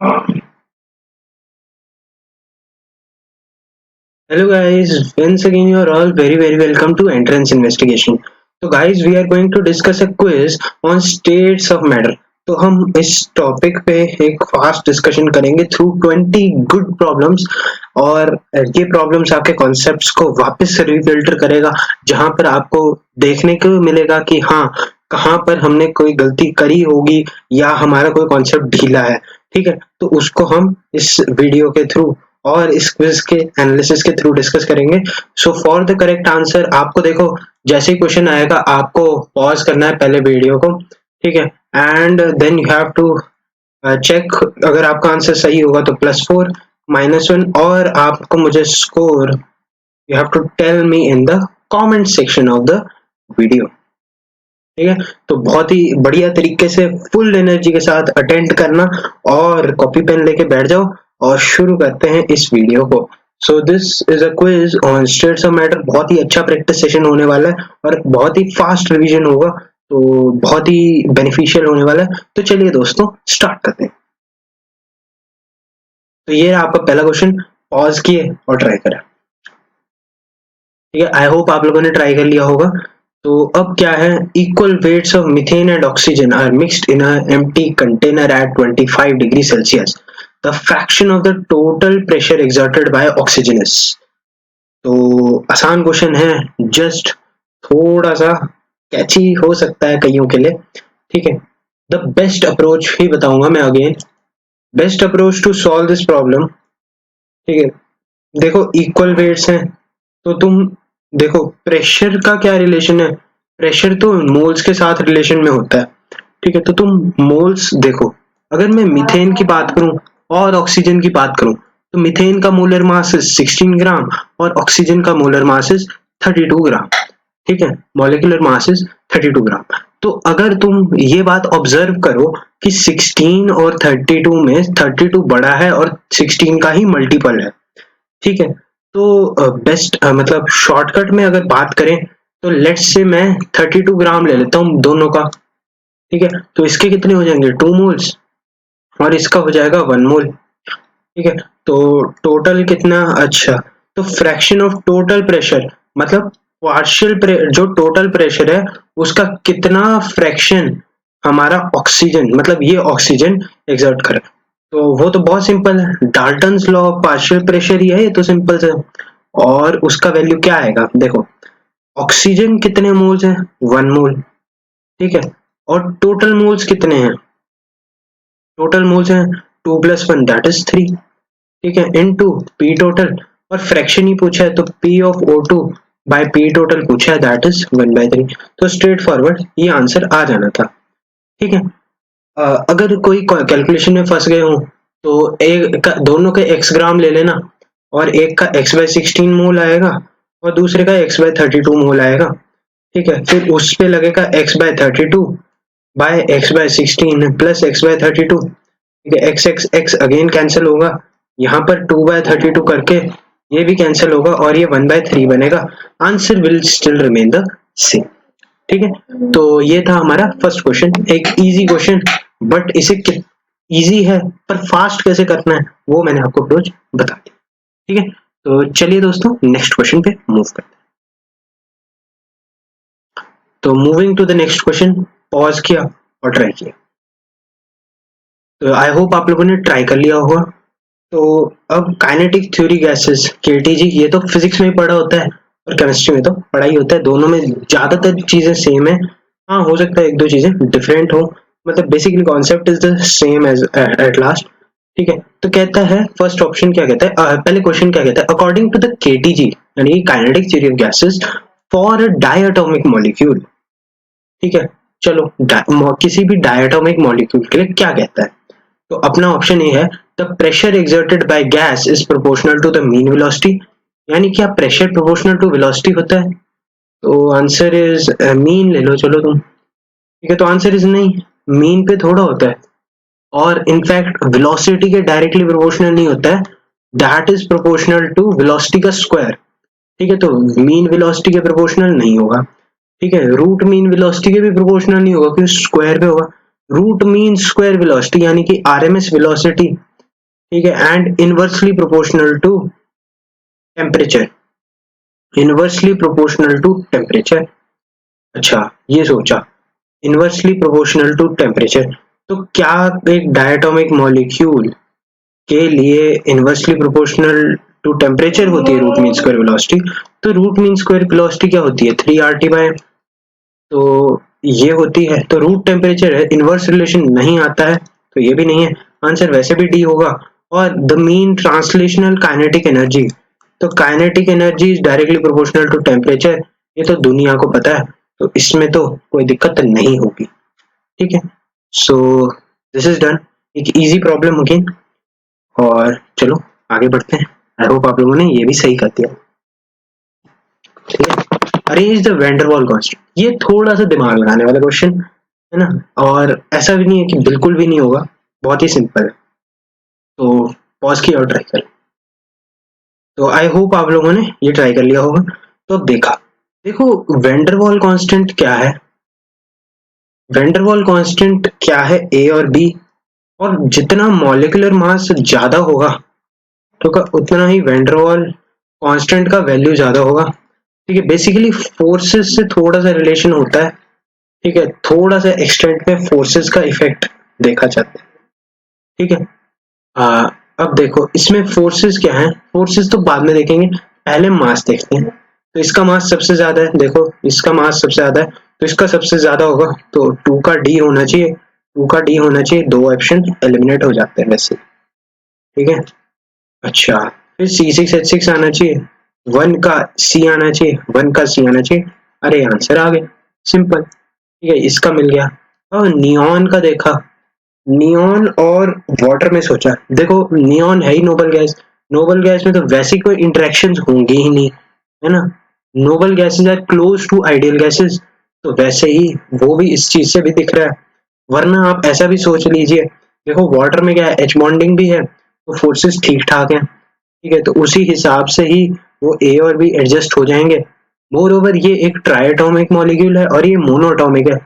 Hello guys, once again you are all very welcome to Entrance Investigation. तो guys we are going to discuss a quiz on states of matter. तो हम इस topic पे एक fast discussion करेंगे through 20 good problems और ये problems आपके कॉन्सेप्ट्स को वापस से रिफिल्टर करेगा जहां पर आपको देखने को मिलेगा कि हाँ कहाँ पर हमने कोई गलती करी होगी या हमारा कोई कॉन्सेप्ट ढीला है। ठीक है, तो उसको हम इस वीडियो के थ्रू और इस क्विज के एनालिसिस के थ्रू डिस्कस करेंगे। So for the correct answer आपको देखो जैसे ही क्वेश्चन आएगा आपको पॉज करना है पहले वीडियो को, ठीक है, and then you have to check. अगर आपका आंसर सही होगा तो +4 -1 और आपको मुझे score you have to tell me in the comment section of the video. ठीक है, तो बहुत ही बढ़िया तरीके से फुल एनर्जी के साथ अटेंड करना और कॉपी पेन लेके बैठ जाओ और शुरू करते हैं इस वीडियो को। So this is a quiz on states of matter. बहुत ही अच्छा प्रैक्टिस सेशन होने वाला है और बहुत ही फास्ट रिवीजन होगा, तो बहुत ही बेनिफिशियल होने वाला है। तो चलिए दोस्तों स्टार्ट करते हैं। तो ये आपका पहला क्वेश्चन, पॉज किए और ट्राई करें। ठीक है, आई होप आप लोगों ने ट्राई कर लिया होगा। तो अब क्या है, equal weights of methane and oxygen are mixed in a empty container at 25 degree Celsius. The fraction of the total pressure exerted by oxygen is. तो आसान क्वेश्चन है, जस्ट थोड़ा सा कैची हो सकता है कईयों के लिए। ठीक है, द बेस्ट अप्रोच ही बताऊंगा मैं again. Best approach to solve this problem. ठीक है, देखो इक्वल वेट्स हैं तो तुम देखो प्रेशर का क्या रिलेशन है। प्रेशर तो मोल्स के साथ रिलेशन में होता है। ठीक है, तो तुम मोल्स देखो, अगर मैं मीथेन की बात करूं और ऑक्सीजन की बात करूं तो मीथेन का मोलर मास 16 ग्राम और ऑक्सीजन का मोलर मास 32 ग्राम। ठीक है, मॉलिक्यूलर मास 32 ग्राम। तो अगर तुम ये बात ऑब्जर्व करो कि 16 और 32 में 32 बड़ा है और 16 का ही मल्टीपल है। ठीक है, तो बेस्ट मतलब शॉर्टकट में अगर बात करें तो लेट्स से मैं 32 ग्राम ले लेता हूँ दोनों का। ठीक है, तो इसके कितने हो जाएंगे 2 मोल्स और इसका हो जाएगा 1 मोल। ठीक है, तो टोटल कितना, अच्छा तो फ्रैक्शन ऑफ टोटल प्रेशर मतलब पार्शियल जो टोटल प्रेशर है उसका कितना फ्रैक्शन हमारा ऑक्सीजन मतलब ये ऑक्सीजन एक्सर्ट करे। तो वो तो बहुत सिंपल है, Dalton's law of partial pressure ही है ये तो सिंपल से। और उसका वैल्यू क्या आएगा, देखो ऑक्सीजन कितने मोल्स है 1 मोल। ठीक है, और टोटल मोल्स कितने हैं, टोटल मोल्स हैं 2 + 1 दैट इज 3। ठीक है, इनटू पी टोटल और फ्रैक्शन ही पूछा है तो P of O2 by P total पूछा है दैट इज 1/3। तो स्ट्रेट फॉरवर्ड ये आंसर आ जाना था। ठीक है, अगर कोई कैलकुलेशन में फंस गए हो तो एक का दोनों के x ग्राम ले लेना और एक का x/16 मोल आएगा और दूसरे का x/32 मोल आएगा। ठीक है, फिर उस पे लगेगा x/32 bye x/16 plus x/32। ठीक है, x अगेन कैंसिल होगा, यहाँ पर 2/32 करके ये भी कैंसिल होगा और ये 1/3 बनेगा। Answer will still remain the same. ठीक है, तो ये था हमारा फर्स्ट क्वेश्चन, एक इजी क्वेश्चन, बट इसे इजी है पर फास्ट कैसे करना है वो मैंने आपको अप्रोच बता दिया। ठीक है, तो चलिए दोस्तों नेक्स्ट क्वेश्चन पे मूव करते हैं। तो moving to the next question, pause किया और ट्राई किया। तो आई होप आप लोगों ने ट्राई कर लिया होगा। तो अब काइनेटिक थ्योरी गैसेस केटीजी ये तो फिजिक्स में ही पढ़ा होता है और केमिस्ट्री में तो पढ़ा ही होता है, दोनों में ज्यादातर चीजें सेम है। हाँ हो सकता है एक दो चीजें डिफरेंट हो, मतलब basically concept is the same as at last. ठीक है, तो कहता है फर्स्ट ऑप्शन क्या कहता है, पहले क्वेश्चन क्या कहता है, अकॉर्डिंग टू द केटीजी यानी kinetic theory of gases for a diatomic molecule. ठीक है, चलो किसी भी डायटोमिक मॉलिक्यूल के लिए क्या कहता है। तो अपना ऑप्शन ए है, the pressure exerted by gas is proportional to the mean velocity. यानी क्या प्रेशर प्रोपोर्शनल टू वेलोसिटी होता है। तो आंसर इज मीन ले लो चलो तुम। ठीक है, तो आंसर इज नहीं, मीन पे थोड़ा होता है और इनफैक्ट वेलोसिटी के डायरेक्टली प्रोपोर्शनल नहीं होता है, that is proportional to velocity का स्क्वायर। ठीक है, तो मीन वेलोसिटी के प्रोपोर्शनल नहीं होगा। ठीक है, रूट मीन वेलोसिटी के भी प्रोपोर्शनल नहीं होगा क्योंकि स्क्वायर पे होगा। रूट मीन स्क्वायर वेलोसिटी यानी कि आरएमएस वेलोसिटी, ठीक है, and inversely proportional to temperature, inversely proportional to temperature. अच्छा, ये सोचा इनवर्सली प्रोपोर्शनल टू टेम्परेचर, तो क्या एक डायटोमिक मॉलिक्यूल के लिए इनवर्सली प्रोपोर्शनल टू टेम्परेचर होती है रूट मीन स्क्वायर वेलोसिटी? तो रूट मीन स्क्वायर वेलोसिटी क्या होती है? 3RT बाय, तो ये होती है, तो रूट टेम्परेचर है, इनवर्स रिलेशन नहीं आता है, तो ये भी नहीं है, आंसर वैसे भी डी होगा। और the mean translational kinetic energy, तो kinetic energy is directly proportional to temperature, ये तो दुनिया को पता है, तो इसमें तो कोई दिक्कत नहीं होगी, ठीक है। सो दिस इज डन, एक इजी प्रॉब्लम होगी। और चलो आगे बढ़ते हैं, आई होप आप लोगों ने ये भी सही कर दिया, ठीक है। अरेंज द वैंडरवाल कांस्टेंट, ये थोड़ा सा दिमाग लगाने वाला क्वेश्चन है ना, और ऐसा भी नहीं है कि बिल्कुल भी नहीं होगा, बहुत ही सिंपल है, तो पॉज किया और ट्राई कर। तो आई होप आप लोगों ने ये ट्राई कर लिया होगा। तो अब देखो वैंडरवाल कांस्टेंट क्या है, वैंडरवाल कांस्टेंट क्या है, ए और बी, और जितना मॉलिक्यूलर मास ज्यादा होगा तो उतना ही वैंडरवाल कांस्टेंट का वैल्यू ज्यादा होगा, ठीक है। बेसिकली फोर्सेस से थोड़ा सा रिलेशन होता है, ठीक है, थोड़ा सा एक्सटेंट में फोर्सेस का इफेक्ट देखा जाता है, ठीक है। अब देखो इसमें फोर्सेस क्या है, फोर्सेस तो बाद में देखेंगे, पहले मास देखते हैं। तो इसका मास सबसे ज्यादा है, देखो इसका मास सबसे ज्यादा है, तो इसका सबसे ज्यादा होगा, तो 2 का डी होना चाहिए, 2 का डी होना चाहिए, 2 ऑप्शन एलिमिनेट हो जाते हैं वैसे, ठीक है। अच्छा, फिर C6H6 आना चाहिए, 1 का C आना चाहिए, 1 का C आना चाहिए, अरे आंसर आ गया, सिंपल, ठीक है, इसका मिल गया। और नियॉन का देखा, नियॉन और वाटर में सोचा, देखो नियॉन है ही नोबल गैस, नोबल गैस में तो वैसे कोई इंटरेक्शंस होंगे ही नहीं, है ना, noble gases are close to ideal gases, तो वैसे ही वो भी इस चीज से भी दिख रहा है। वरना आप ऐसा भी सोच लीजिए, देखो वाटर में क्या है, एच बॉन्डिंग भी है, तो फोर्सेस ठीक ठाक है, ठीक है, तो उसी हिसाब से ही वो ए और बी एडजस्ट हो जाएंगे। मोर ओवर ये एक ट्राइएटॉमिक मॉलिक्यूल है और ये मोनोएटॉमिक है,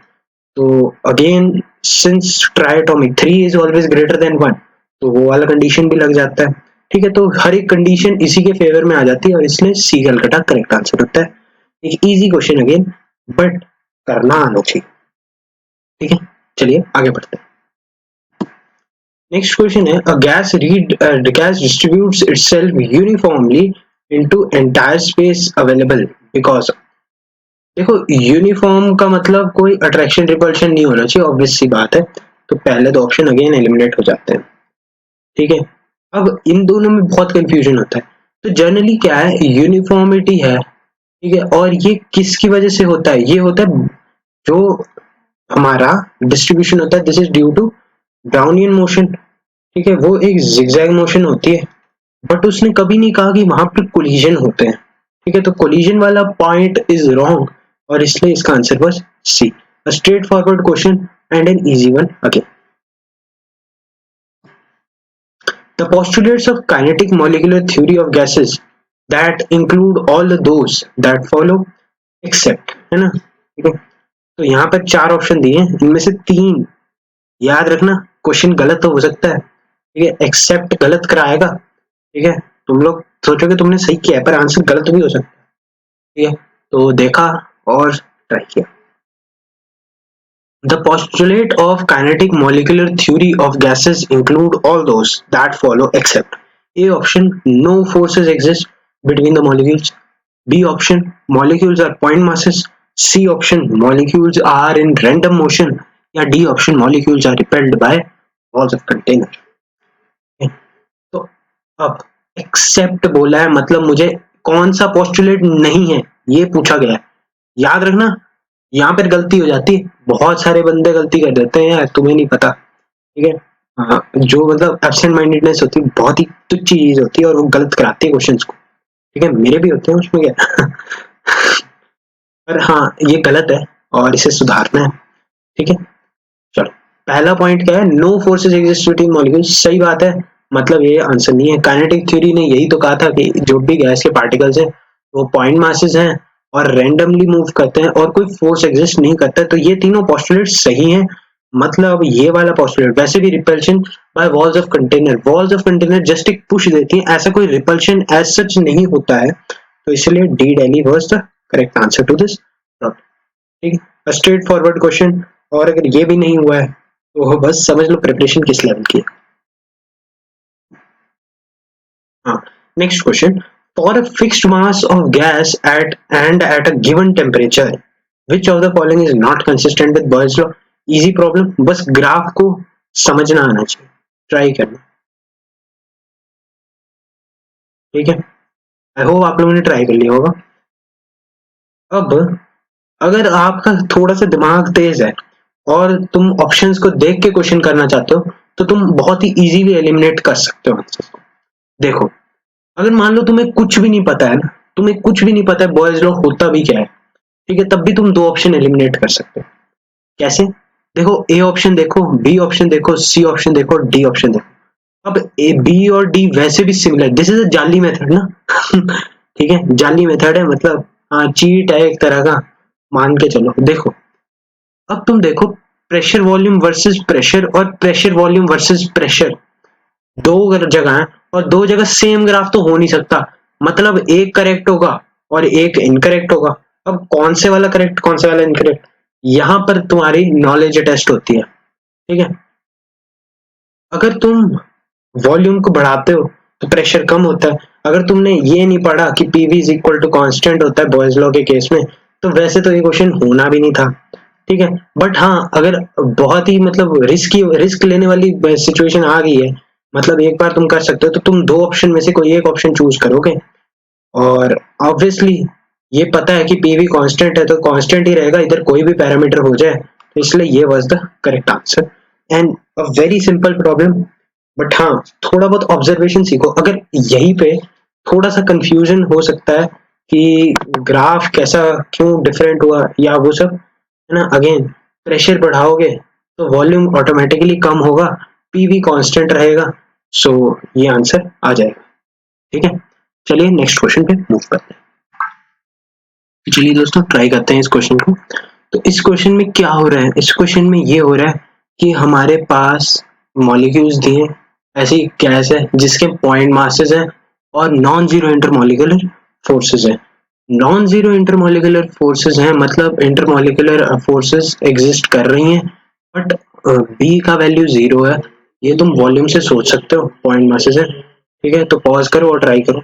तो again since triatomic 3 is always greater than 1, तो वो वाला कंडीशन भी लग जाता है, ठीक है। तो हर एक कंडीशन इसी के फेवर में आ जाती है और इसलिए सी कलकत्ता करेक्ट आंसर होता है। एक इजी क्वेश्चन अगेन, बट करना आना चाहिए, ठीक है। चलिए आगे बढ़ते हैं। नेक्स्ट क्वेश्चन है, a gas gas distributes itself uniformly into entire space available because, देखो यूनिफॉर्म का मतलब कोई अट्रैक्शन रिपल्शन नहीं होना चाहिए, ऑब्वियस सी बात है, तो पहले दो ऑप्शन अगेन एलिमिनेट हो जाते हैं, ठीक है। अब इन दोनों में बहुत कंफ्यूजन होता है, तो जनरली क्या है, यूनिफॉर्मिटी है, ठीक है, और ये किसकी वजह से होता है, ये होता है जो हमारा डिस्ट्रीब्यूशन होता है, this is due to Brownian motion, ठीक है, वो एक जिगजैग मोशन होती है, बट उसने कभी नहीं कहा कि वहां पर कोलिजन होते हैं, ठीक है, तो कोलिजन वाला पॉइंट इज रॉन्ग, और इसलिए इसका आंसर बस C, a straightforward question and an easy one again. The postulates of kinetic molecular theory of gases that include all those that follow except, है ना, ठीक है। तो यहाँ पर 4 ऑप्शन दिए हैं, इनमें से 3 याद रखना, क्वेश्चन गलत तो हो सकता है, ठीक है, एक्सेप्ट गलत कराएगा, ठीक है, तुम लोग सोचोगे तुमने सही किया है पर आंसर गलत भी हो सकता है, ठीक है, तो देखा और ट्राई किया। The postulate of kinetic molecular theory of gases include all those that follow except A option, no forces exist between the molecules, B option, molecules are point masses, C option, molecules are in random motion, या D option, molecules are repelled by walls of container। तो अब accept बोला है, मतलब मुझे कौन सा postulate नहीं है ये पूछा गया है, याद रखना यहाँ पर गलती हो जाती है, बहुत सारे बंदे गलती कर देते हैं यार, तुम्हें नहीं पता, ठीक है। हाँ, जो मतलब एब्सेंट माइंडेडनेस होती है बहुत ही तुच्छ चीज होती है और वो गलत कराती है क्वेश्चंस को, ठीक है, मेरे भी होते हैं उसमें क्या पर हाँ ये गलत है और इसे सुधारना है, ठीक है। चलो पहला पॉइंट क्या है, no forces exist between molecules, सही बात है, मतलब ये आंसर नहीं है, काइनेटिक थ्योरी ने यही तो कहा था कि जो भी गैस के पार्टिकल्स हैं वो पॉइंट मासेस हैं और रैंडमली मूव करते हैं और कोई फोर्स एग्जिस्ट नहीं करता है, तो ये तीनों पोस्टुलेट सही हैं, मतलब ये वाला पॉस्टुलेट। वैसे भी repulsion by walls of container just एक पुश देती है, ऐसा कोई रिपल्शन एज सच नहीं होता है, तो इसलिए D Delhi was the correct answer to this problem. ठीक है, स्ट्रेट फॉरवर्ड क्वेश्चन, और अगर ये भी नहीं हुआ है तो बस समझ लो प्रिपरेशन किस लेवल की है। हाँ, next question, for a fixed mass of gas at a given temperature, which of the following is not consistent with Boyle's law? Easy problem, बस ग्राफ को समझना आना चाहिए, ट्राई करना। ठीक है, आई होप आप लोगों ने ट्राई कर लिया होगा। अब अगर आपका थोड़ा सा दिमाग तेज है और तुम ऑप्शंस को देख के क्वेश्चन करना चाहते हो, तो तुम बहुत ही इजीली एलिमिनेट कर सकते हो आंसर को। देखो, अगर मान लो तुम्हें कुछ भी नहीं पता है ना, तुम्हें कुछ भी नहीं पता है बॉयज लॉ होता भी क्या है, ठीक है, तब भी तुम दो ऑप्शन एलिमिनेट कर सकते हो। कैसे? देखो, ए ऑप्शन देखो, बी ऑप्शन देखो, सी ऑप्शन देखो, डी ऑप्शन देखो। अब ए, बी और डी वैसे भी सिमिलर, दिस इज अ जाली मेथड ना। ठीक है, जाली मेथड है, मतलब हाँ चीट है एक तरह का, मान के चलो। देखो, अब तुम देखो, प्रेशर वॉल्यूम वर्सेस प्रेशर और प्रेशर वॉल्यूम वर्सेस प्रेशर, दो जगह है और दो जगह सेम ग्राफ तो हो नहीं सकता, मतलब एक करेक्ट होगा और एक इनकरेक्ट होगा। अब कौन से वाला करेक्ट, कौन से वाला इनकरेक्ट, यहाँ पर तुम्हारी नॉलेज टेस्ट होती है। ठीक है, अगर तुम वॉल्यूम को बढ़ाते हो तो प्रेशर कम होता है। अगर तुमने ये नहीं पढ़ा कि PV is equal to constant होता है बॉयज लॉ के केस में, तो वैसे तो ये क्वेश्चन होना भी नहीं था। ठीक है, बट हाँ, अगर बहुत ही मतलब रिस्क लेने वाली सिचुएशन आ गई है, मतलब एक बार तुम कर सकते हो, तो तुम दो ऑप्शन में से कोई एक ऑप्शन चूज करोगे, और ऑब्वियसली ये पता है कि पीवी कांस्टेंट है तो कांस्टेंट ही रहेगा, इधर कोई भी पैरामीटर हो जाए, तो इसलिए ये was the correct answer and a very simple problem. But हाँ, थोड़ा बहुत ऑब्जर्वेशन सीखो। अगर यहीं पे थोड़ा सा कंफ्यूजन हो सकता है कि ग्राफ कैसा क्यों डिफरेंट हुआ या वो सब, है ना, अगेन प्रेशर बढ़ाओगे तो वॉल्यूम ऑटोमेटिकली कम होगा, पीवी कांस्टेंट रहेगा, सो ये आंसर आ जाएगा। ठीक है, चलिए नेक्स्ट क्वेश्चन पे मूव करते हैं। चलिए दोस्तों, ट्राई करते हैं इस क्वेश्चन को। तो इस क्वेश्चन में क्या हो रहा है, इस क्वेश्चन में ये हो रहा है कि हमारे पास मॉलिक्यूल्स दिए, ऐसी गैस है जिसके पॉइंट मासेस हैं और नॉन जीरो इंटरमॉलिक्यूलर फोर्सेस हैं। नॉन जीरो इंटरमॉलिक्यूलर फोर्सेस हैं, मतलब इंटरमॉलिक्यूलर फोर्सेस एग्जिस्ट कर रही हैं, बट बी का वैल्यू जीरो है। ये तुम वॉल्यूम से सोच सकते हो, पॉइंट मासेस है। ठीक है, तो पॉज करो और ट्राई करो।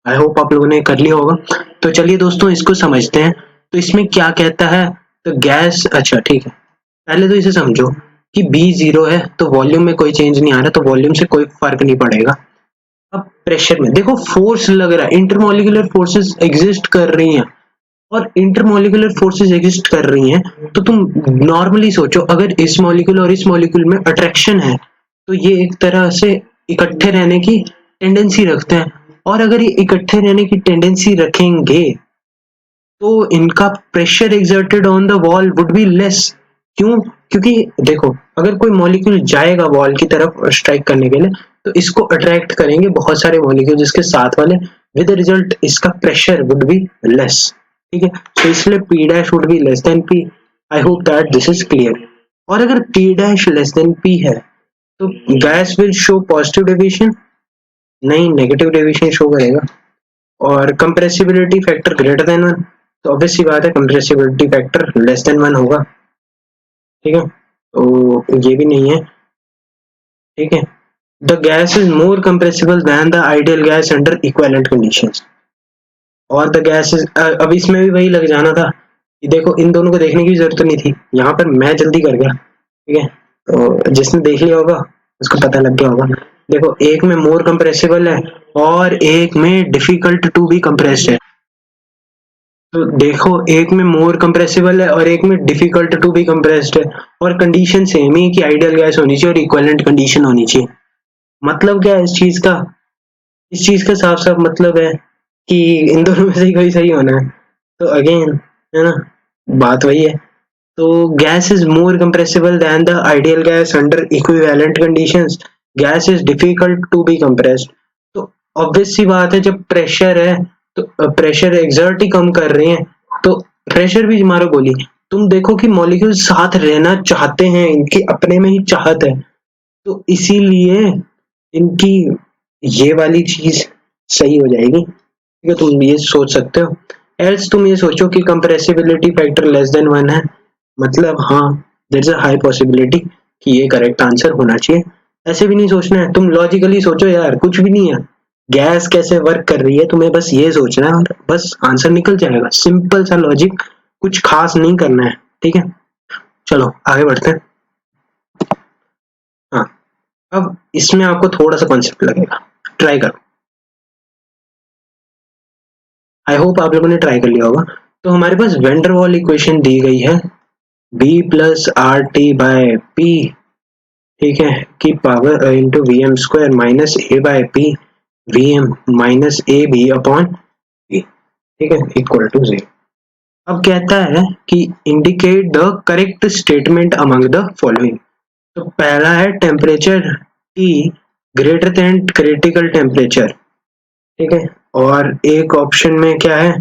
आई होप आप लोगों ने कर लिया होगा। तो चलिए दोस्तों, इसको समझते हैं। तो इसमें क्या कहता है, तो गैस, अच्छा ठीक है, पहले तो इसे समझो कि बी जीरो है तो वॉल्यूम में कोई चेंज नहीं आ रहा, तो वॉल्यूम से कोई फर्क नहीं पड़ेगा। अब प्रेशर में देखो, फोर्स लग रहा है, इंटरमॉलिक्यूलर फोर्सेस एग्जिस्ट कर रही हैं, और इंटरमॉलिक्यूलर फोर्सेस एग्जिस्ट कर रही हैं, तो तुम नॉर्मली सोचो, अगर इस मॉलिक्यूल और इस मॉलिक्यूल में अट्रैक्शन है, तो ये एक तरह से इकट्ठे रहने की टेंडेंसी रखते हैं, और अगर ये इकट्ठे रहने की टेंडेंसी रखेंगे तो इनका pressure exerted on the wall would be less. क्यों? क्योंकि देखो, अगर कोई मॉलिक्यूल जाएगा वॉल की तरफ स्ट्राइक करने के लिए, तो इसको अट्रैक्ट करेंगे बहुत सारे मॉलिक्यूल जिसके साथ वाले, विद रिजल्ट इसका प्रेशर वुड बी लेस। ठीक है, तो इसलिए P dash would be less than P. I hope that this is clear. और अगर P dash less than P है तो gas will show positive deviation, नहीं नेगेटिव डेविएशन शो करेगा। और कंप्रेसिबिलिटी फैक्टर ग्रेटर देन 1, तो ऑब्वियस सी बात है कंप्रेसिबिलिटी फैक्टर लेस देन 1 होगा। ठीक है, तो ये भी नहीं है। ठीक है, the gas is more compressible than the ideal gas under equivalent conditions, और द गैस इज, अब इसमें भी वही लग जाना था कि देखो, इन दोनों को देखने की जरूरत नहीं थी, यहाँ पर मैं जल्दी कर गया। ठीक है, तो जिसने देख लिया होगा उसको पता लग गया होगा। देखो, एक में मोर कंप्रेसिबल है और एक में डिफिकल्ट टू बी कंप्रेस्ड है। तो देखो, एक में मोर कंप्रेसिबल है और एक में डिफिकल्ट टू बी कंप्रेस्ड है, और कंडीशन सेम ही कि आइडियल गैस होनी चाहिए और इक्विवेलेंट कंडीशन होनी चाहिए। मतलब क्या है इस चीज का, इस चीज का साफ साफ मतलब है कि इन दोनों में से ही कोई सही होना है। तो अगेन, है ना, बात वही है। तो gas is more compressible than the ideal gas under equivalent conditions, gas is difficult to be compressed. तो ऑब्वियस सी बात है, जब प्रेशर है तो प्रेशर एक्सर्ट ही कम कर रहे हैं, तो प्रेशर भी मारो गोली, तुम देखो कि मॉलिक्यूल साथ रहना चाहते हैं, इनकी अपने में ही चाहत है, तो इसीलिए इनकी ये वाली चीज सही हो जाएगी। ठीक है, तुम ये सोच सकते हो। एल्स तुम ये सोचो कि कंप्रेसिबिलिटी फैक्टर लेस देन 1 है, मतलब हाँ there is a high possibility कि ये करेक्ट आंसर होना चाहिए। ऐसे भी नहीं सोचना है, तुम लॉजिकली सोचो यार, कुछ भी नहीं है, गैस कैसे वर्क कर रही है, तुम्हें बस ये सोचना है और बस आंसर निकल जाएगा। सिंपल सा लॉजिक, कुछ खास नहीं करना है। ठीक है, चलो आगे बढ़ते हैं। हाँ, अब इसमें आपको थोड़ा सा कॉन्सेप्ट लगेगा, ट्राई करो। आई होप आप लोगों ने ट्राई कर लिया होगा। तो हमारे पास वेंडर वॉल इक्वेशन दी गई है, b plus R T by P, ठीक है, की power into V M square minus A by P V M minus A B upon P, ठीक है, इक्वल टू 0। अब कहता है कि indicate the correct statement among the following. तो पहला है temperature T greater than critical temperature, ठीक है, और एक ऑप्शन में क्या है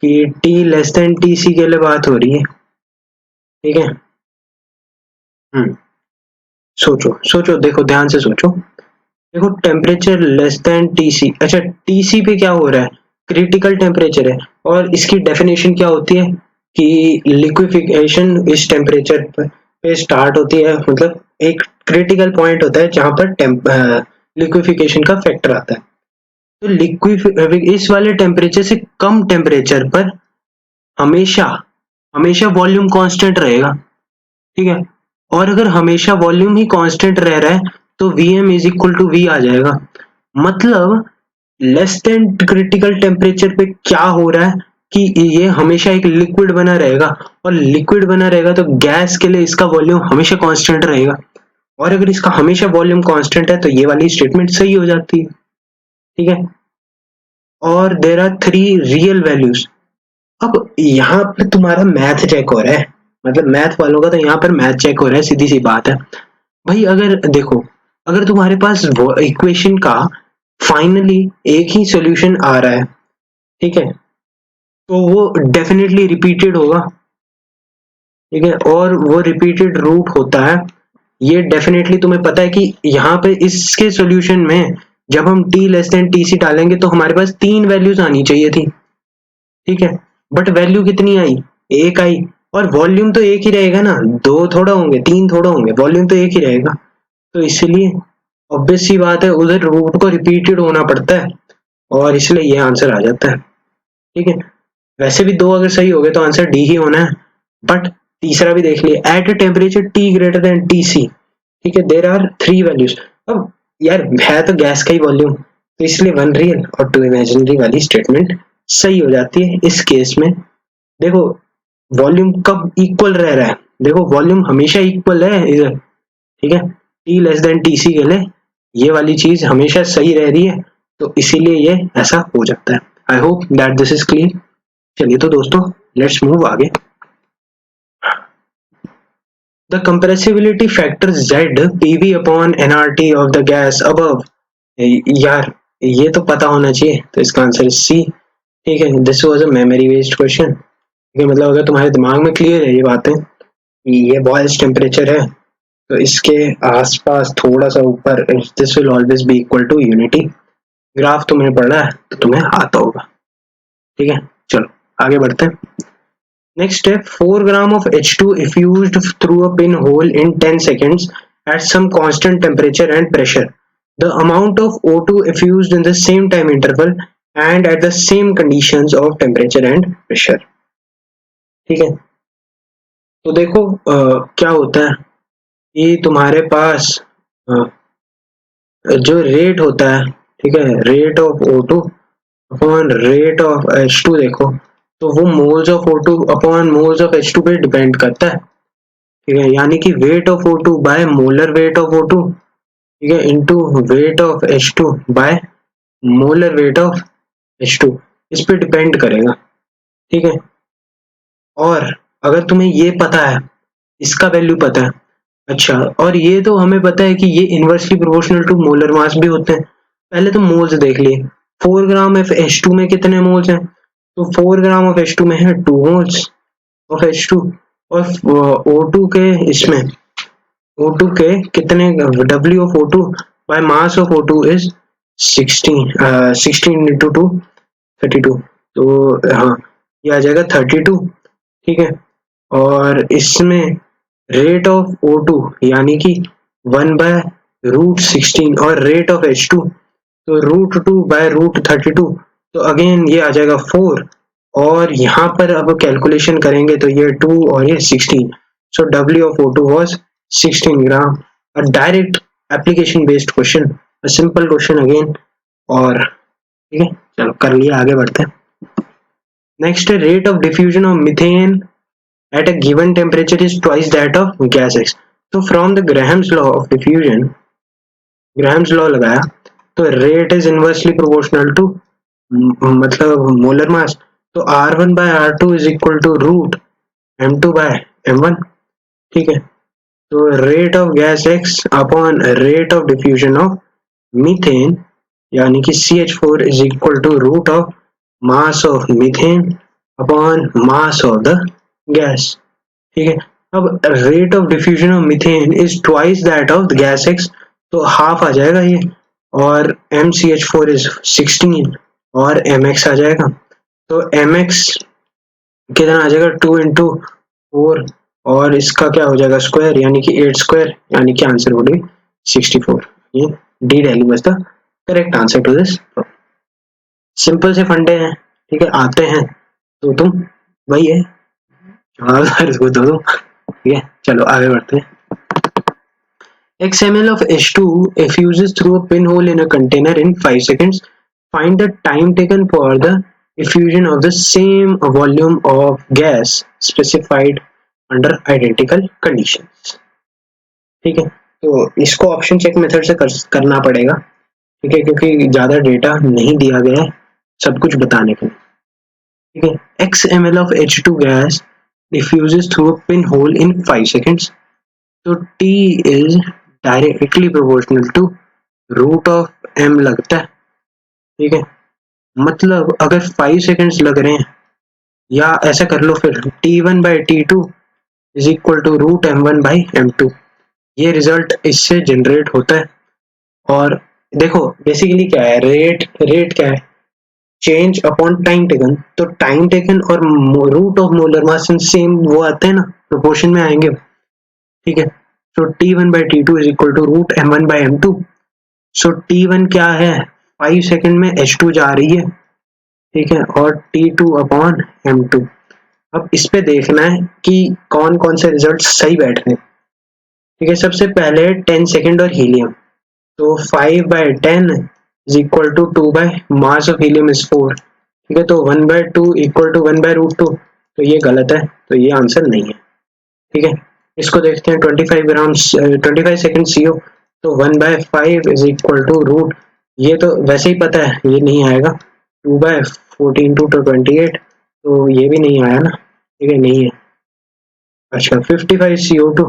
कि T लेस देन TC के लिए बात हो रही है। ठीक है, सोचो सोचो, देखो ध्यान से सोचो। देखो टेम्परेचर लेस देन टीसी, अच्छा टीसी पे क्या हो रहा है, क्रिटिकल टेम्परेचर है, और इसकी डेफिनेशन क्या होती है कि लिक्विफिकेशन इस टेम्परेचर पे स्टार्ट होती है, मतलब एक क्रिटिकल पॉइंट होता है जहां पर लिक्विफिकेशन का फैक्टर आता है। तो इस वाले टेम्परेचर से कम टेम्परेचर पर हमेशा हमेशा वॉल्यूम कांस्टेंट रहेगा। ठीक है, और अगर हमेशा वॉल्यूम ही कांस्टेंट रह रहा है तो Vm is equal to V आ जाएगा। मतलब लेस देन क्रिटिकल टेम्परेचर पे क्या हो रहा है कि ये हमेशा एक लिक्विड बना रहेगा, और लिक्विड बना रहेगा तो गैस के लिए इसका वॉल्यूम हमेशा कांस्टेंट रहेगा, और अगर इसका हमेशा वॉल्यूम कांस्टेंट है तो ये वाली स्टेटमेंट सही हो जाती है। ठीक है, और देयर आर 3 रियल वैल्यूज। अब यहाँ पे तुम्हारा मैथ चेक हो रहा है, मतलब मैथ वालों का तो यहाँ पर मैथ चेक हो रहा है, सीधी सी बात है भाई। अगर देखो, अगर तुम्हारे पास वो इक्वेशन का फाइनली एक ही सॉल्यूशन आ रहा है, ठीक है, तो वो डेफिनेटली रिपीटेड होगा। ठीक है, और वो रिपीटेड रूट होता है, ये डेफिनेटली तुम्हें पता है कि यहाँ पे इसके सॉल्यूशन में जब हम t लेस देन टीसी डालेंगे तो हमारे पास 3 वैल्यूज आनी चाहिए थी। ठीक है, बट वैल्यू कितनी आई, एक आई, और वॉल्यूम तो एक ही रहेगा ना, 2 थोड़ा होंगे, 3 थोड़ा होंगे, वॉल्यूम तो एक ही रहेगा। तो इसलिए ऑब्वियस सी बात है उधर रूट को रिपीटेड होना पड़ता है, और इसलिए ये आंसर आ जाता है। ठीक है, वैसे भी 2 अगर सही हो गए तो आंसर डी ही होना है, बट तीसरा भी देख लिए, at a temperature T greater than TC. ठीक है, देर आर 3 वैल्यूज। अब यार है तो गैस का ही वॉल्यूम, तो इसलिए 1 रियल और 2 इमेजिनरी वाली स्टेटमेंट सही हो जाती है इस केस में। देखो वॉल्यूम कब इक्वल रह रहा है, देखो वॉल्यूम हमेशा इक्वल है इधर। ठीक है, टी लेस देन टीसी के लिए ये वाली चीज हमेशा सही रह रही है, तो इसीलिए ये ऐसा हो जाता है। I hope that this is clear. चलिए तो दोस्तों लेट्स मूव आगे। The compressibility factor Z PV upon nRT of the gas above। यार ये तो पता होना चाहिए, तो इसका आंसर C। ठीक है, this was a memory based question. ठीक है, मतलब अगर तुम्हारे दिमाग में क्लियर है ये बातें, ये बॉयल्स टेम्परेचर है, तो इसके आसपास थोड़ा सा ऊपर this will always be equal to unity. Graph तुमने पढ़ा है तो तुम्हें आता होगा। ठीक है, चलो आगे बढ़ते हैं। Next step, 4 gram of H2 effused through a pinhole in 10 seconds at some constant temperature and pressure. The amount of O2 effused in the same time interval and at the same conditions of temperature and pressure. ठीक है, तो देखो क्या होता है कि तुम्हारे पास जो रेट होता है, ठीक है, rate of O2 upon rate of H2, देखो तो वो moles of O2 upon moles of H2 पे डिपेंड करता है। ठीक है, यानी कि weight of O2 by molar weight of O2, ठीक है, into weight of H2 by molar weight of H2, इस पे डिपेंड करेगा। ठीक है, और अगर तुम्हें ये पता है, इसका वैल्यू पता है, अच्छा, और ये तो हमें पता है कि ये inversely proportional to molar mass भी होते हैं। पहले तो मोल्स देख लिए, 4 ग्राम ऑफ H2 में कितने मोल्स हैं, तो 4 ग्राम ऑफ H2 में है 2 मोल्स ऑफ H2, और O2 के इसमें O2 के कितने W of O2 bye mass of O2 is 16 into 2 32, तो हाँ ये आ जाएगा 32, ठीक है। और इसमें रेट ऑफ O2 यानी कि 1/√16 और रेट ऑफ H2 तो √2/√32, तो अगेन ये आ जाएगा 4, और यहाँ पर अब कैलकुलेशन करेंगे तो ये 2 और ये 16, सो W of O2 was 16 gram. A direct application based question, a simple question again, और ठीक है चलो कर लिया, आगे बढ़ते हैं। नेक्स्ट है rate of diffusion of methane at a given temperature is twice that of gas X. तो from the Graham's law of diffusion, Graham's law लगाया तो rate is inversely proportional to मतलब मोलर मास, तो R1 by R2 is equal to root M2 by M1, ठीक है। तो rate of gas X upon rate of diffusion of methane यानी कि CH4 is equal to root of mass of methane upon mass of the gas, ठीक है। अब rate of diffusion of methane is twice that of gas X, तो half आ जाएगा ये, और MCH4 is 16 और MX आ जाएगा, तो MX कितना आ जाएगा 2 इंटू 4, और इसका क्या हो जाएगा स्क्वायर यानी कि 8 स्क्वायर, यानी कि आंसर वुड बी 64। ये D Delhi was the correct answer to this. Simple से फंडे हैं, ठीक है, आते हैं तो तुम वही है इसको दो, ठीक है चलो आगे बढ़ते हैं। X ml of H2 effuses through a pinhole in a container in 5 seconds. Find the time taken for the effusion of the same volume of gas specified under identical conditions. ठीक है, तो इसको ऑप्शन चेक मेथड से करना पड़ेगा, ठीक है, क्योंकि ज्यादा डेटा नहीं दिया गया है सब कुछ बताने के लिए, ठीक है। X ml of H2 gas diffuses through a pinhole in 5 seconds. तो T is directly proportional to root of M लगता है, ठीक है। मतलब अगर 5 सेकेंड्स लग रहे हैं, या ऐसा कर लो फिर T1 by T2 is equal to root M1 by M2, ये रिजल्ट इससे जनरेट होता है। और देखो बेसिकली क्या है, रेट क्या है, चेंज अपॉन टाइम टेकन, तो टाइम टेकन और root of molar mass same वो आते हैं ना, प्रोपोर्शन में आएंगे, ठीक है। तो T1 by T2 is equal to root M1 by M2, so T1 क्या है 5 सेकंड में H2 जा रही है, ठीक है, और T2 अपॉन M2। अब इस पे देखना है कि कौन कौन से रिजल्ट सही बैठ रहे हैं, ठीक है। सबसे पहले 10 सेकंड और हीलियम, तो 5/10 is equal to 2 by mass of helium is 4, ठीक है, तो 1/2 इक्वल टू 1/√2, तो ये गलत है, तो ये आंसर नहीं है, ठीक है। इसको देखते हैं 25 सेकंड CO, तो 1/5 इज इक्वल टू रूट, ये तो वैसे ही पता है ये नहीं आएगा, 2/14 to 28, तो ये भी नहीं आया ना, ठीक है, नहीं है। अच्छा 55 CO2,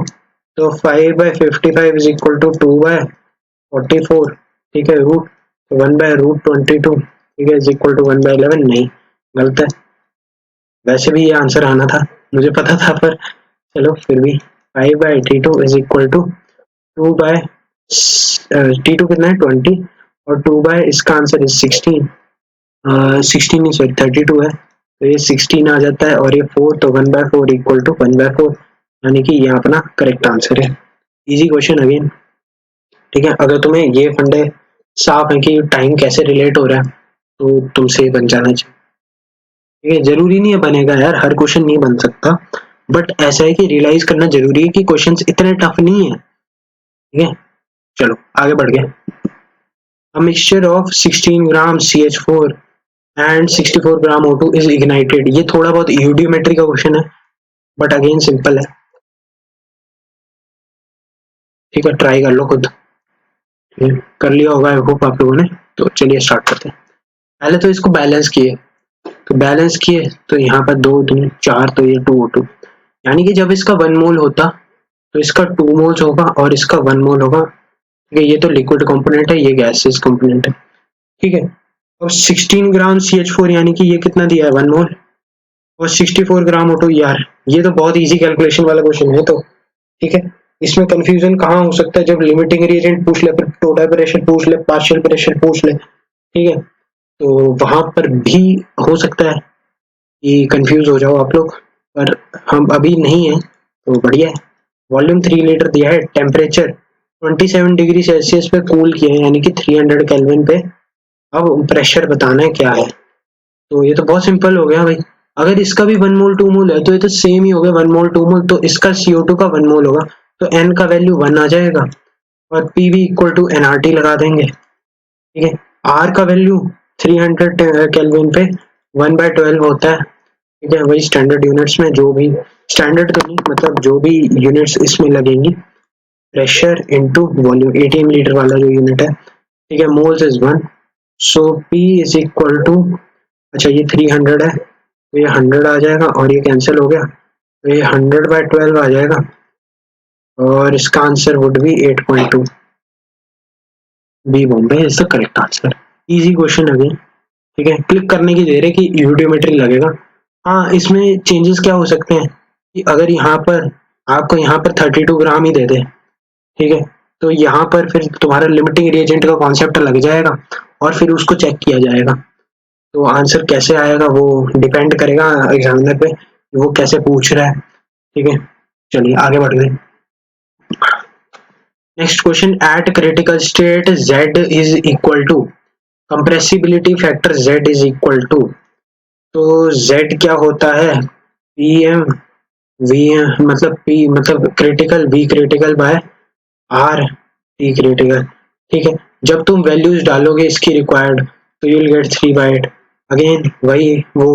तो 5/55 इज इक्वल टू 2/44, ठीक है, रूट 1/√22, ठीक है, इज इक्वल टू 1/11, नहीं गलत है, वैसे भी ये आंसर आना था, मुझे पता था, पर चलो फिर भी 5/T2 is equal to 2 bye T2 कितना है 20, और 2 बाय इसका आंसर इज 16 नहीं सॉरी 32 है, तो ये 16 आ जाता है, और ये 4, तो 1/4 इक्वल टू 1/4, यानी कि ये अपना करेक्ट आंसर है। इजी क्वेश्चन अगेन, ठीक है। अगर तुम्हें ये फंडे साफ है कि टाइम कैसे रिलेट हो रहा है, तो तुमसे बन जाना चाहिए, ठीक है। जरूरी नहीं है बनेगा यार, हर क्वेश्चन नहीं बन सकता, बट ऐसा है कि रियलाइज करना जरूरी है कि क्वेश्चंस इतने टफ नहीं है, ठीक है। चलो आगे बढ़ गए। A mixture of 16 gram CH4 and 64 gram O2 is ignited, ये थोड़ा बहुत यूडियोमेट्री का क्वेश्चन है, बट अगेन सिंपल है, ठीक है, ट्राई कर लो खुद, कर लिया होगा आई होप आप लोगों ने। तो चलिए स्टार्ट करते हैं। पहले तो इसको बैलेंस किए, तो बैलेंस किए तो यहाँ पर 2 2 4, तो ये 2O2, यानी कि जब इसका 1 मोल होता तो इसका 2 मोल्स होगा और इसका 1 मोल होगा, ठीक है। ये तो लिक्विड कंपोनेंट है, ये गैसेस कंपोनेंट है, ठीक है। अब 16 ग्राम CH4 यानी कि ये कितना दिया है 1 मोल, और 64 ग्राम O2 यार, ये तो बहुत इजी कैलकुलेशन वाला क्वेश्चन है। तो ठीक है, इसमें कंफ्यूजन कहाँ हो सकता है, जब लिमिटिंग रिएजेंट पूछ ले, फिर टोटल प्रेशर पूछ ले, पार्शियल प्रेशर पूछ ले, ठीक है, तो वहां पर भी हो सकता है कि कंफ्यूज हो जाओ आप लोग, पर हम अभी नहीं है तो बढ़िया है। वॉल्यूम 3 लीटर दिया है, टेम्परेचर 27 डिग्री सेल्सियस पे कूल किया है, यानी कि 300 केल्विन पे। अब प्रेशर बताना है क्या है, तो ये तो बहुत सिंपल हो गया भाई। अगर इसका भी 1 मोल 2 मोल है तो ये तो सेम ही हो गया, 1 मोल 2 मोल, तो इसका CO2 का 1 मोल होगा, तो N का वैल्यू 1 आ जाएगा, और PV इक्वल टू NRT लगा देंगे, ठीक है। R का वैल्यू 300 केल्विन पे 1/12 होता है, ठीक है, वही स्टैंडर्ड यूनिट्स में, जो भी स्टैंडर्ड तो नहीं, मतलब जो भी यूनिट्स इसमें लगेंगी, प्रेशर इनटू वॉल्यूम, 18 लीटर वाला जो यूनिट है, ठीक है, moles is 1, so P is equal to, अच्छा ये 300 है तो ये 100 आ जाएगा, और ये कैंसिल हो गया तो ये 100/12 आ जाएगा, और इसका answer would be 8.2। B Bombay is the correct answer. Easy question अभी, ठीक है, क्लिक करने की देर है कि यूडियोमेट्री लगेगा। हाँ, इसमें चेंजेस क्या हो सकते हैं कि अगर यहाँ पर आपको यहाँ पर 32 ग्राम ही दे दे, ठीक है, तो यहाँ पर फिर तुम्हारा लिमिटिंग रिएजेंट का कॉन्सेप्ट लग जाएगा, और फिर उसको चेक किया जाएगा, तो आंसर कैसे आएगा वो डिपेंड करेगा एग्जामिनर पे, वो कैसे पूछ रहा है, ठीक है। चलिए आगे बढ़ गए। Next question, at critical state Z is equal to, compressibility factor Z is equal to, तो Z क्या होता है, PM V, मतलब P मतलब critical, V critical by R T critical, ठीक है। जब तुम वैल्यूज डालोगे इसकी रिक्वायर्ड, तो यू विल गेट 3/8, अगेन वही वो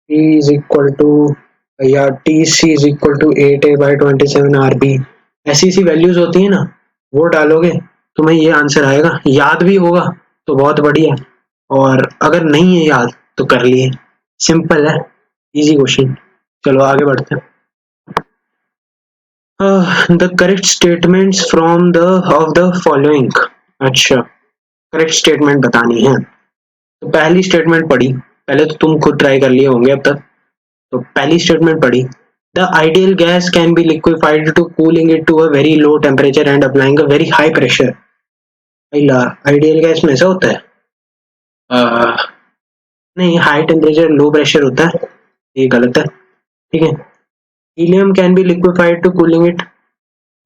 P इज इक्वल टू, या TC is equal to 8A/27 RB, ऐसी सी वैल्यूज होती है ना, वो डालोगे तुम्हें ये आंसर आएगा। याद भी होगा तो बहुत बढ़िया, और अगर नहीं है याद तो कर लिए, सिंपल है, इजी क्वेश्चन। चलो आगे बढ़ते हैं। The correct statements from the of the following, अच्छा करेक्ट स्टेटमेंट बतानी है, तो पहली स्टेटमेंट पढ़ी, पहले तो तुम खुद ट्राई कर लिए होंगे अब तक, तो पहली स्टेटमेंट पढ़ी, the ideal gas can be liquefied to cooling it to a very low temperature and applying a very high pressure. Ideal gas में ऐसा होता है, नहीं, हाई टेम्परेचर लो प्रेशर होता है, ये गलत है, ठीक है। Helium can be liquefied to cooling it,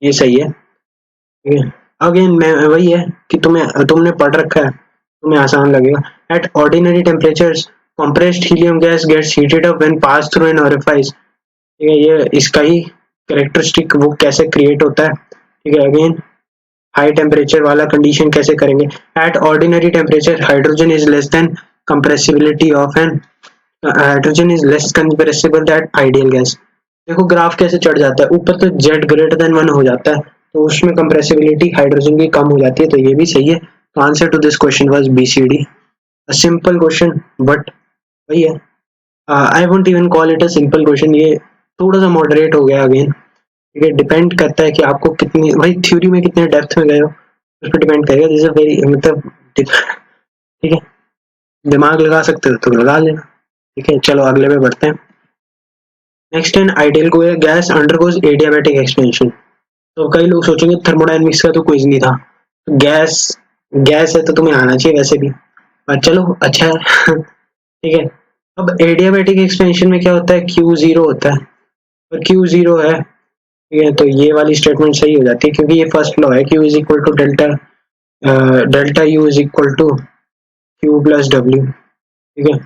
ये सही है, ठीक है। अगेन मैं वही है कि तुमने पढ़ रखा है, तुम्हें आसान लगेगा। At ordinary temperatures compressed helium gas gets heated up when passed through an orifice, ठीक है, ये इसका ही कैरेक्टरिस्टिक वो कैसे क्रिएट होता है, ठीक है। अगेन हाई टेम्परेचर वाला कंडीशन कैसे करेंगे, at ordinary temperature hydrogen is less than compressibility of N, hydrogen is less compressible that ideal gas. देखो ग्राफ कैसे चढ़ जाता है, ऊपर तो Z ग्रेटर देन 1 हो जाता है, तो उसमें कंप्रेसिबिलिटी हाइड्रोजन की कम हो जाती है, तो ये भी सही है। तो answer to this question was BCD, a simple question, but वही है, I won't even call it a simple question, ये थोड़ा सा मॉडरेट हो गया अगेन, ठीक है, डिपेंड करता है कि आपको कितनी, भाई थ्योरी में कितने डेप्थ में गए हो उस पर डिपेंड करेगा, दिस इज वेरी, मतलब ठीक है, दिमाग लगा सकते हो तो लगा लेना, ठीक है। चलो अगले पे बढ़ते हैं। Next N ideal gas undergoes adiabatic expansion, तो कई लोग सोचेंगे थर्मोडायनेमिक्स का तो क्विज नहीं था, गैस गैस है तो तुम्हें आना चाहिए वैसे भी, पर चलो अच्छा है ठीक है। अब एडियाबैटिक एक्सपेंशन में क्या होता है, Q0 होता है, और Q0 है, ठीक है, तो ये वाली स्टेटमेंट सही हो जाती है, क्योंकि ये फर्स्ट लॉ है, Q is equal to delta, delta U is equal to Q plus W, ठीक है।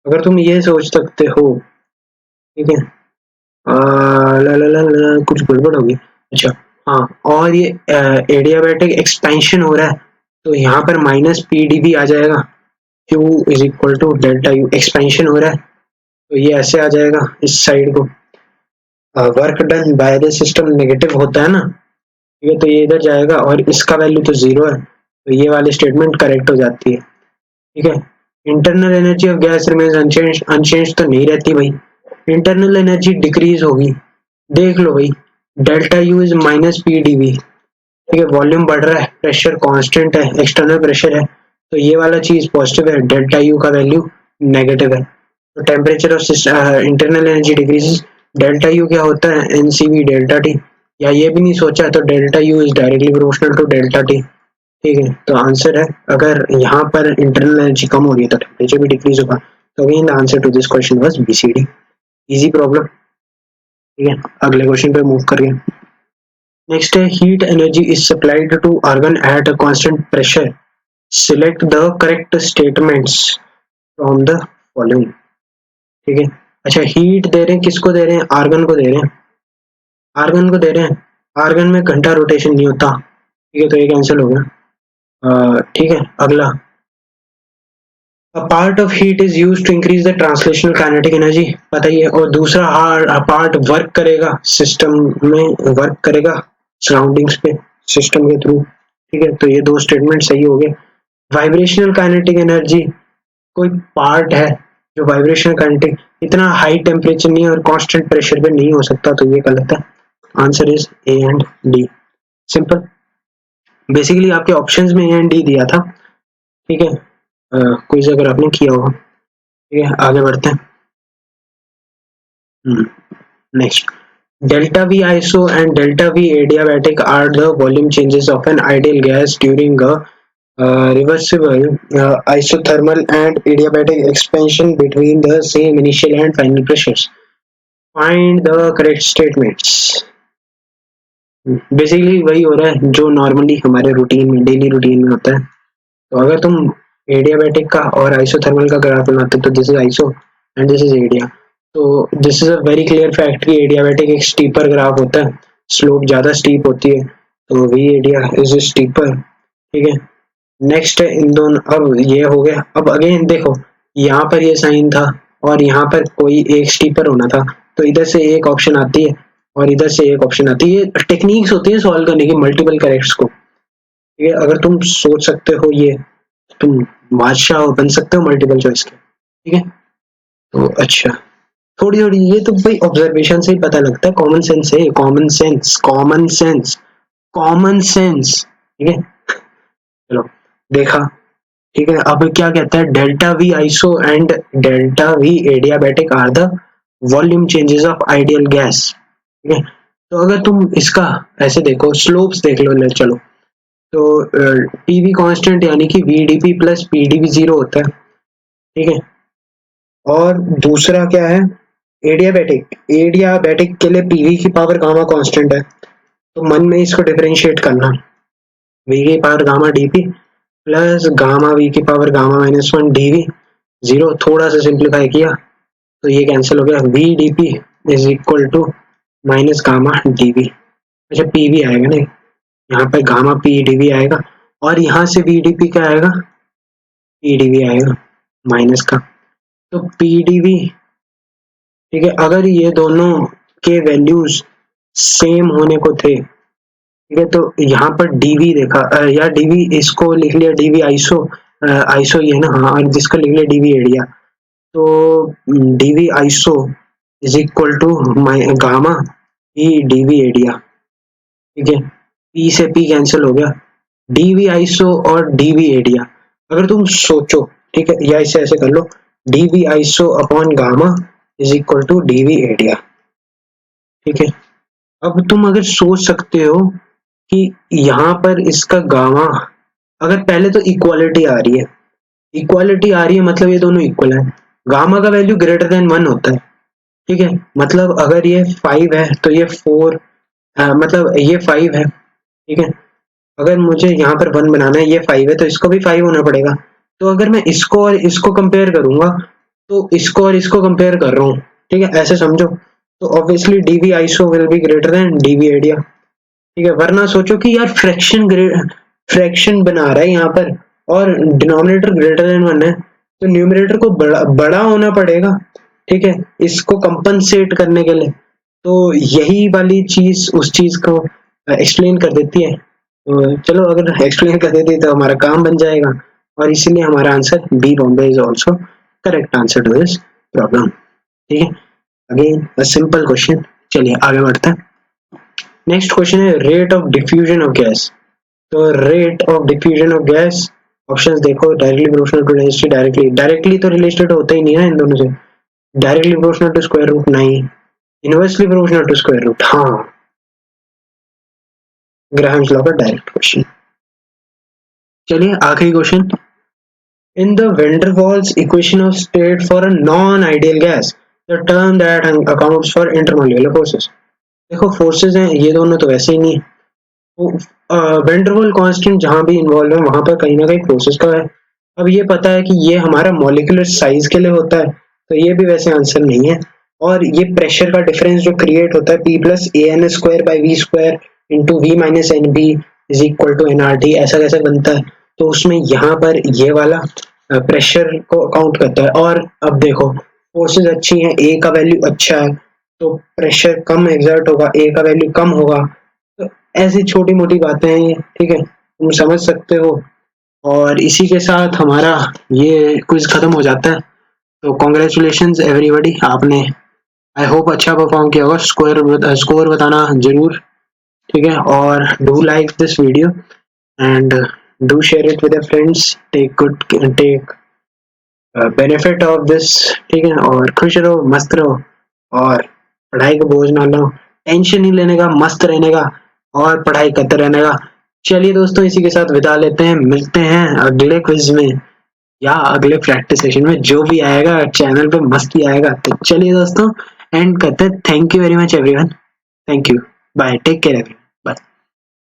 अगर तुम ये सोच सकते हो, ठीक है, ला ला ला ला कुछ गड़बड़ होगी, अच्छा हाँ, और ये एडियाबैटिक एक्सपेंशन हो रहा है, तो यहाँ पर माइनस PdV आ जाएगा, Q is equal to delta U, expansion हो रहा है तो ये ऐसे आ जाएगा इस साइड को, work done by the system negative होता है ना, ठीक है, तो ये इधर जाएगा, और इसका वैल्यू तो 0 है, तो ये वाली स्टेटमेंट करेक्ट हो जाती है, ठीक है। Internal energy of gas remains unchanged, unchanged तो नहीं रहती भाई, इंटरनल एनर्जी डिक्रीज होगी, देख लो भाई, delta U is minus PdV, ठीक है, वॉल्यूम बढ़ रहा है, प्रेशर कांस्टेंट है, एक्सटर्नल प्रेशर है, तो ये वाला चीज पॉजिटिव है, डेल्टा U का वैल्यू नेगेटिव है, तो temperature of internal energy decreases, delta U क्या होता है, एनसीवी डेल्टा टी, या ये भी नहीं सोचा तो delta U is directly proportional to delta T. ठीक है, तो आंसर है अगर यहाँ पर इंटरनल एनर्जी कम हो रही है तो टेम्परेचर भी डिक्रीज होगा। तो again the answer to this question was BCD. Easy problem. ठीक है, अगले क्वेश्चन पे मूव करिए। नेक्स्ट है heat energy is supplied to argon at a constant pressure, select the correct statements from the following. ठीक है, अच्छा हीट दे रहे हैं, किसको दे रहे हैं, आर्गन को दे रहे हैं, आर्गन को दे रहे हैं, आर्गन में घंटा रोटेशन नहीं होता। ठीक है, तो ये कैंसिल हो गया। ठीक है, अगला, A part of heat is used to increase the translational kinetic energy, पता ही है, और दूसरा पार्ट वर्क करेगा सिस्टम में, वर्क करेगा सराउंडिंग्स पे सिस्टम के थ्रू। ठीक है, तो ये दो स्टेटमेंट सही हो गए। वाइब्रेशनल काइनेटिक एनर्जी कोई पार्ट है जो वाइब्रेशनल काइनेटिक इतना हाई टेम्परेचर नहीं है और कांस्टेंट प्रेशर पे नहीं हो सकता, तो ये गलत है। Answer is A and D. Simple, basically आपके ऑप्शंस में ए एंड डी दिया था। ठीक है, क्विज अगर आपने किया होगा। ठीक है, आगे बढ़ते हैं। Next, delta V iso and delta V adiabatic are the volume changes of an ideal gas during a reversible isothermal and adiabatic expansion between the same initial and final pressures. Find the correct statements. Basically वही हो रहा है जो normally हमारे routine में, daily routine में होता है। तो अगर तुम एडियाबैटिक का और आइसोथर्मल का ग्राफ बनाते तो this is iso and this is adia. तो this is a very clear fact कि एडियाबैटिक एक स्टीपर ग्राफ होता है, स्लोप ज्यादा स्टीप होती है, तो वी एडिया इज स्टीपर। ठीक है, नेक्स्ट है इन दोनों, अब ये हो गया। अब अगेन देखो, यहाँ पर ये साइन था और यहाँ पर कोई एक स्टीपर होना था, तो इधर से एक ऑप्शन आती है और इधर से एक ऑप्शन आती है। ये टेक्निक्स होती है सॉल्व करने की, मल्टीपल करेक्ट्स को। ठीक है, अगर तुम सोच सकते हो ये, तुम बादशाह बन सकते हो मल्टीपल चॉइस के। ठीक है, तो अच्छा, थोड़ी थोड़ी ये तो भाई ऑब्जर्वेशन से ही पता लगता है, कॉमन सेंस है, common sense, common sense, common sense. ठीक है, चलो देखा। ठीक है, अब क्या कहता है, delta V iso and delta V adiabatic are the volume changes of ideal gas. ठीक है, तो अगर तुम इसका ऐसे देखो, स्लोप्स देख लो, ले चलो, तो टीवी कांस्टेंट यानी कि वीडीपी प्लस पीडीवी जीरो होता है। ठीक है, और दूसरा क्या है, एडियाबैटिक, एडियाबैटिक के लिए पीवी की पावर गामा कांस्टेंट है, तो मन में इसको डिफरेंशिएट करना, वी की power gamma dP plus gamma V की power gamma minus one dV zero, थोड़ा सा सिंप्लीफाई किया तो ये कैंसिल हो गया, V dP is equal to minus gamma dV. अच्छा, पीवी आएगा नहीं, यहाँ पे गामा पी डीवी आएगा, और यहाँ से वी डीपी क्या आएगा, पी डीवी आएगा माइनस का, तो पी डीवी। ठीक है, अगर ये दोनों के वैल्यूज सेम होने को थे, ठीक है, तो यहाँ पर डीवी देखा, या डीवी इसको लिख लिया डीवी आइसो, आइसो ये ना, हाँ, और जिसको लिख लिया डीवी एरिया, तो dV iso is equal to gamma E dV area. ठीक है, पी से पी कैंसिल हो गया, डीवी आइसो और डीवी एरिया अगर तुम सोचो, ठीक है, या इसे ऐसे कर लो, dV iso upon gamma is equal to dV area. ठीक है, अब तुम अगर सोच सकते हो कि यहाँ पर इसका गामा, अगर पहले तो इक्वालिटी आ रही है, इक्वालिटी आ रही है मतलब ये दोनों इक्वल है, गामा का वैल्यू ग्रेटर देन 1 होता है। ठीक है, मतलब अगर ये 5 है तो ये 4, मतलब ये 5 है। ठीक है, अगर मुझे यहाँ पर 1 बनाना है, ये 5 है तो इसको भी 5 होना पड़ेगा। तो अगर मैं इसको और इसको कंपेयर करूंगा तो इसको और इसको कंपेयर कर रहा हूँ, ठीक है, ऐसे समझो, तो obviously DV iso will be greater than DV area. ठीक है, वरना सोचो कि यार फ्रैक्शन बना रहा है यहाँ पर और डिनोमिनेटर ग्रेटर देन 1 है, तो न्यूमरेटर को बड़ा होना पड़ेगा। ठीक है, इसको कंपनसेट करने के लिए, तो यही वाली चीज उस चीज को एक्सप्लेन कर देती है। तो चलो, अगर एक्सप्लेन कर देती तो हमारा काम बन जाएगा, और इसीलिए हमारा आंसर B Bombay is also correct answer to this problem. ठीक है, अगेन अ सिंपल क्वेश्चन। चलिए आगे बढ़ते हैं। नेक्स्ट क्वेश्चन है rate of diffusion of gas. तो rate of diffusion of gas, options देखो, directly proportional to density, directly तो रिलेटेड होता ही नहीं है इन दोनों से, directly proportional to square root नहीं, inversely proportional to square root, हाँ ग्राहम्स लॉ का डायरेक्ट क्वेश्चन। चलिए आखिरी question, in the van der Waals equation of state for a non ideal gas the term that accounts for intermolecular forces. देखो forces हैं ये दोनों तो वैसे ही नहीं, वेंडरवॉल कांस्टेंट जहां भी इन्वॉल्व है वहां पर कहीं ना कहीं प्रोसेस का है। अब ये पता है कि ये हमारा मॉलिक्यूलर साइज के लिए होता है, तो ये भी वैसे आंसर नहीं है। और ये प्रेशर का डिफरेंस जो क्रिएट होता है P plus A N square by V square into V minus N B is equal to N R T, ऐसा कैसे बनता है, तो उसमें यहाँ पर ये वाला प्रेशर को काउंट करता है। और अब देखो फोर्सेस अच्छी हैं, ए का वैल्यू अच्छा है तो प्रेशर कम एग्जर्ट होगा, ए का वैल्यू कम होगा, तो ऐसी छोटी मोटी बातें हैं ये, ठीक है तुम समझ सकते हो। और इसी के साथ हमारा ये क्विज खत्म हो जाता है। तो कॉन्ग्रेचुलेशंस एवरीबॉडी, आपने आई होप अच्छा परफॉर्म किया होगा, स्कोर बताना जरूर, ठीक है। और do like this video and do share it with friends, take benefit of this, ठीक है। और खुश रहो, मस्त रहो, और पढ़ाई का बोझ ना लो, टेंशन नहीं लेने का, मस्त रहने का और पढ़ाई करते रहने का। चलिए दोस्तों इसी के साथ विदा लेते हैं, मिलते हैं अगले क्विज में या अगले प्रैक्टिस सेशन में, जो भी आएगा चैनल पे मस्त ही आएगा। तो चलिए दोस्तों एंड करते हैं, thank you very much everyone, thank you, bye, take care.